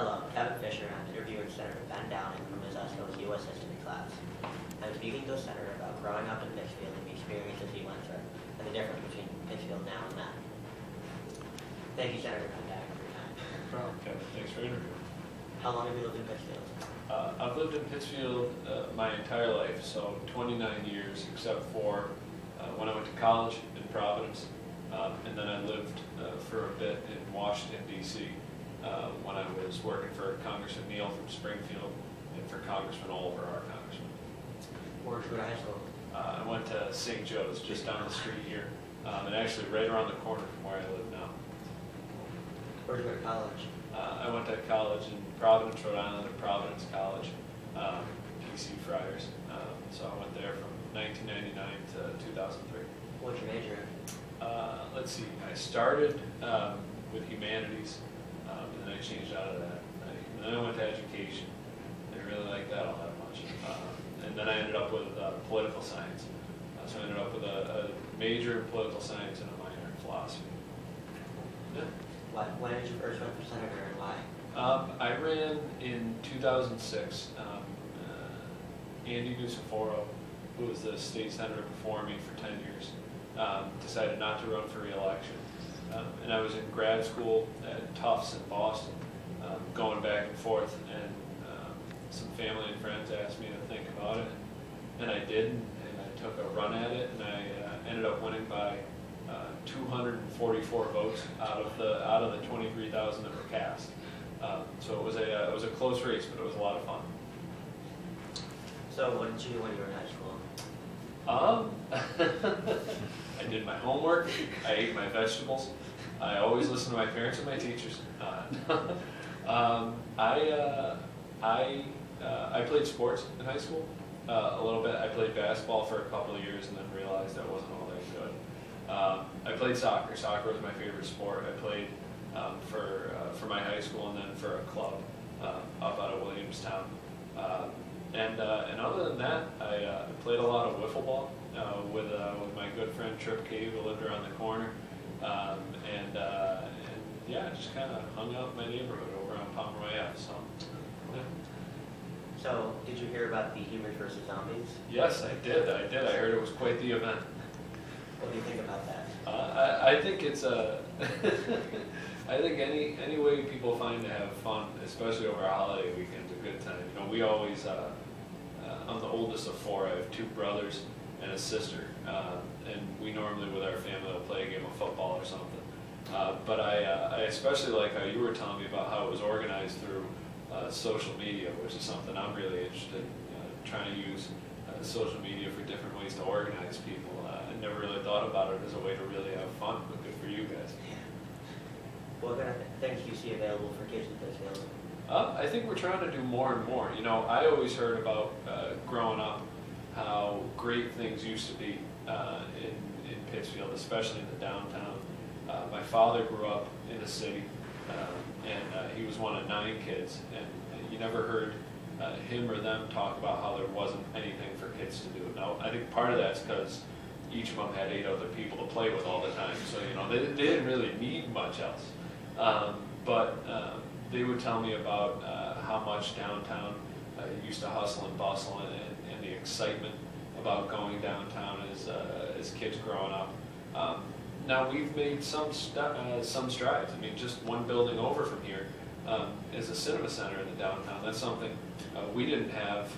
Hello, Kevin Fischer, and I'm interviewing Senator Ben Downing from his U.S. history class. I'm speaking to a senator about growing up in Pittsfield and the experiences he went through, and the difference between Pittsfield now and then. Thank you, Senator Ben Downing, for your time. No problem, Kevin. Thanks for interviewing. How long have you lived in Pittsfield? I've lived in Pittsfield my entire life, so 29 years, except for when I went to college in Providence, and then I lived for a bit in Washington, D.C. When I was working for Congressman Neal from Springfield and for Congressman Oliver, our congressman. Where did you go to high school? I went to St. Joe's, just down the street here, and actually right around the corner from where I live now. Where did you go to college? I went to college in Providence, Rhode Island, at Providence College, PC Friars. So I went there from 1999 to 2003. What's your major in? Let's see, I started with humanities, and then I changed out of that. And then I went to education. I didn't really like that all that much. And then I ended up with political science. So I ended up with a major in political science and a minor in philosophy. Yeah. When did you first run for senator and why? I ran in 2006. Andy Nuciforo, who was the state senator before me for 10 years, decided not to run for re-election. And I was in grad school at Tufts in Boston, going back and forth, and some family and friends asked me to think about it, and I did, and I took a run at it, and I ended up winning by 244 votes out of the 23,000 that were cast. So it was a close race, but it was a lot of fun. So what did you do when you were in high school? I did my homework. I ate my vegetables. I always listened to my parents and my teachers. I played sports in high school a little bit. I played basketball for a couple of years and then realized that wasn't all that good. I played soccer. Soccer was my favorite sport. I played for my high school and then for a club up out of Williamstown. And other than that, I played a lot of wiffle ball with my good friend Trip Cave, who lived around the corner. And yeah, just kind of hung out in my neighborhood over on Pomeroy Ave. So, yeah. So, did you hear about the Humans versus Zombies? Yes, I did. I heard it was quite the event. What do you think about that? I think it's a. I think any way people find to have fun, especially over a holiday weekend, is a good time. You know, we always. I'm the oldest of four. I have two brothers and a sister, and we normally with our family will play a game of football or something. But I especially like how you were telling me about how it was organized through social media, which is something I'm really interested in, trying to use social media for different ways to organize people. I never really thought about it as a way to really have fun, but good for you guys. Yeah. What kind of things do you see available for kids in Pittsfield? I think we're trying to do more and more. You know, I always heard about growing up how great things used to be in Pittsfield, especially in the downtown. My father grew up in the city, and he was one of 9 kids, and you never heard him or them talk about how there wasn't anything for kids to do. Now, I think part of that's because each of them had 8 other people to play with all the time, so you know they didn't really need much else. But they would tell me about how much downtown used to hustle and bustle, and the excitement about going downtown as kids growing up. Now we've made some strides. I mean, just one building over from here is a cinema center in the downtown. That's something we didn't have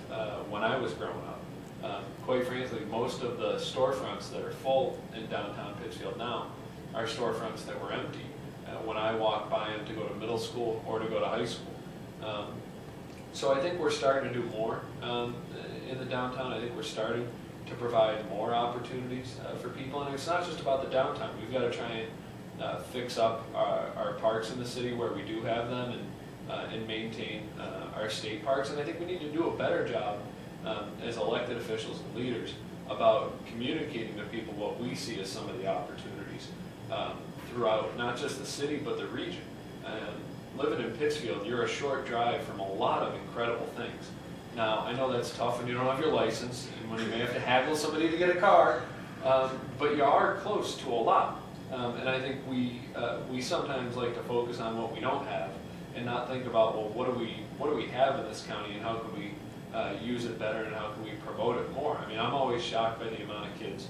when I was growing up. Quite frankly, most of the storefronts that are full in downtown Pittsfield now are storefronts that were empty when I walked by them to go to middle school or to go to high school. So I think we're starting to do more in the downtown. I think we're starting to provide more opportunities for people, and it's not just about the downtown. We've got to try and fix up our parks in the city where we do have them, and maintain our state parks. And I think we need to do a better job as elected officials and leaders about communicating to people what we see as some of the opportunities throughout not just the city but the region. Living in Pittsfield, you're a short drive from a lot of incredible things. Now, I know that's tough when you don't have your license, and when you may have to haggle somebody to get a car, but you are close to a lot. And I think we sometimes like to focus on what we don't have and not think about, well, what do we have in this county, and how can we use it better, and how can we promote it more? I mean, I'm always shocked by the amount of kids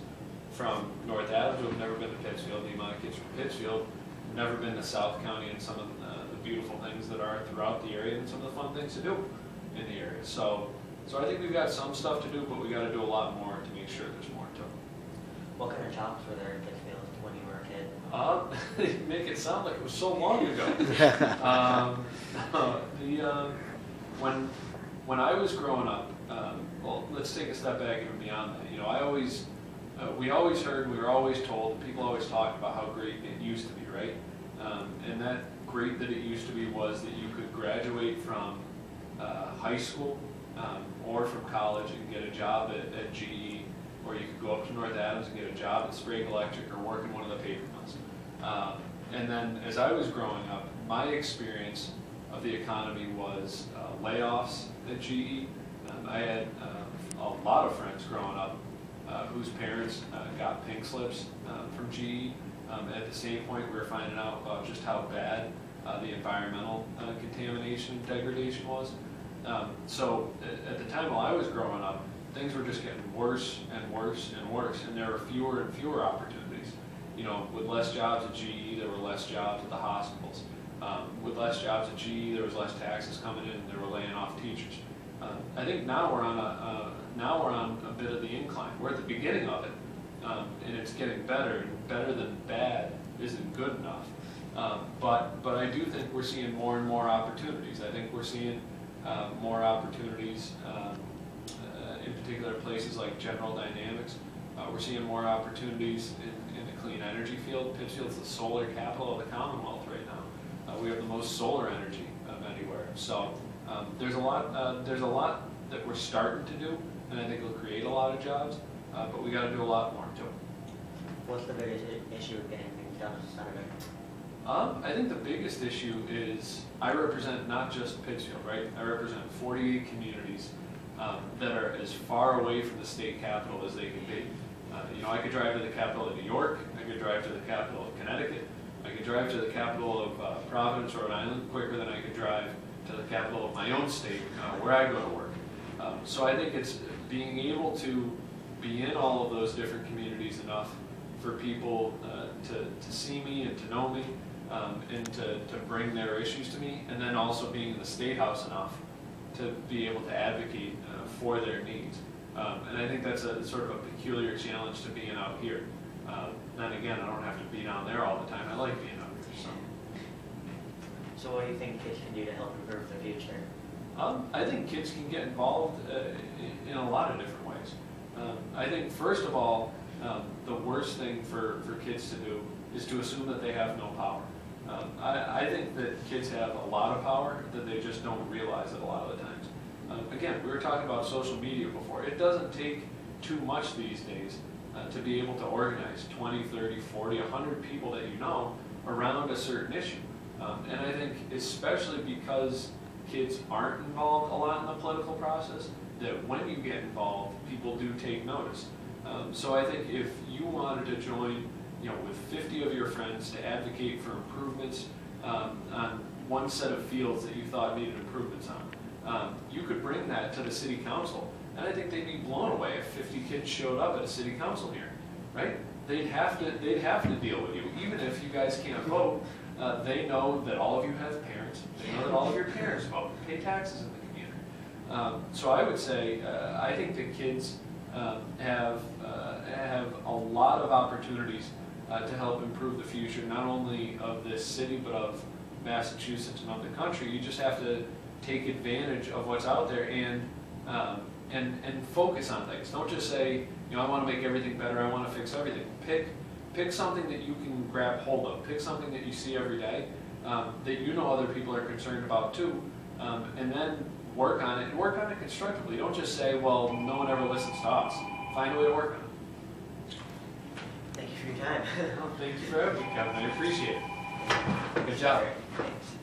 from North Adams who have never been to Pittsfield, the amount of kids from Pittsfield who've never been to South County, and some of the beautiful things that are throughout the area, and some of the fun things to do in the area. So I think we've got some stuff to do, but we got to do a lot more to make sure there's more to it. What kind of jobs were there in Pittsfield when you were a kid? They make it sound like it was so long ago. When I was growing up, well, let's take a step back even beyond that. You know, we always heard, we were always told, people always talked about how great it used to be, right? And that great that it used to be was that you could graduate from high school or from college and get a job at GE, or you could go up to North Adams and get a job at Sprague Electric or work in one of the paper mills. And then as I was growing up, my experience of the economy was layoffs at GE. I had a lot of friends growing up whose parents got pink slips from GE. At the same point, we were finding out about just how bad the environmental contamination and degradation was. So at the time while I was growing up, things were just getting worse and worse and worse, and there were fewer and fewer opportunities. You know, with less jobs at GE, there were less jobs at the hospitals. With less jobs at GE, there was less taxes coming in, and they were laying off teachers. I think now we're on a bit of the incline. We're at the beginning of it, and it's getting better. And better than bad isn't good enough. But I do think we're seeing more and more opportunities. I think we're seeing more opportunities in particular places like General Dynamics. We're seeing more opportunities in the clean energy field. Pittsfield's the solar capital of the Commonwealth right now. We have the most solar energy of anywhere. So there's a lot that we're starting to do, and I think it'll create a lot of jobs. But we got to do a lot more too. What's the biggest issue of getting things done as a senator? I think the biggest issue is I represent not just Pittsfield, right? I represent 48 communities that are as far away from the state capital as they can be. You know, I could drive to the capital of New York, I could drive to the capital of Connecticut, I could drive to the capital of Providence, Rhode Island, quicker than I could drive to the capital of my own state, where I go to work. So I think it's being able to be in all of those different communities enough for people to see me and to know me, and to bring their issues to me, and then also being in the State House enough to be able to advocate for their needs. And I think that's a sort of a peculiar challenge to being out here. Then again, I don't have to be down there all the time. I like being out here. So what do you think kids can do to help improve the future? I think kids can get involved in a lot of different ways. I think first of all, the worst thing for kids to do is to assume that they have no power. I think that kids have a lot of power that they just don't realize it a lot of the times. Again, we were talking about social media before. It doesn't take too much these days to be able to organize 20, 30, 40, 100 people that you know around a certain issue. And I think especially because kids aren't involved a lot in the political process, that when you get involved, people do take notice. So I think if you wanted to join, you know, with 50 of your friends to advocate for improvements on one set of fields that you thought needed improvements on, you could bring that to the city council, and I think they'd be blown away if 50 kids showed up at a city council hearing, right? They'd have to deal with you, even if you guys can't vote. They know that all of you have parents. They know that all of your parents vote, pay taxes in the community. So I would say I think that kids have a lot of opportunities to help improve the future, not only of this city, but of Massachusetts and of the country. You just have to take advantage of what's out there and focus on things. Don't just say, you know, I want to make everything better, I want to fix everything. Pick something that you can grab hold of. Pick something that you see every day that you know other people are concerned about too, and then work on it, and work on it constructively. Don't just say, well, no one ever listens to us. Find a way to work on it. Thank you for your time. Thank you for having me, Kevin. I appreciate it. Good job. Thanks.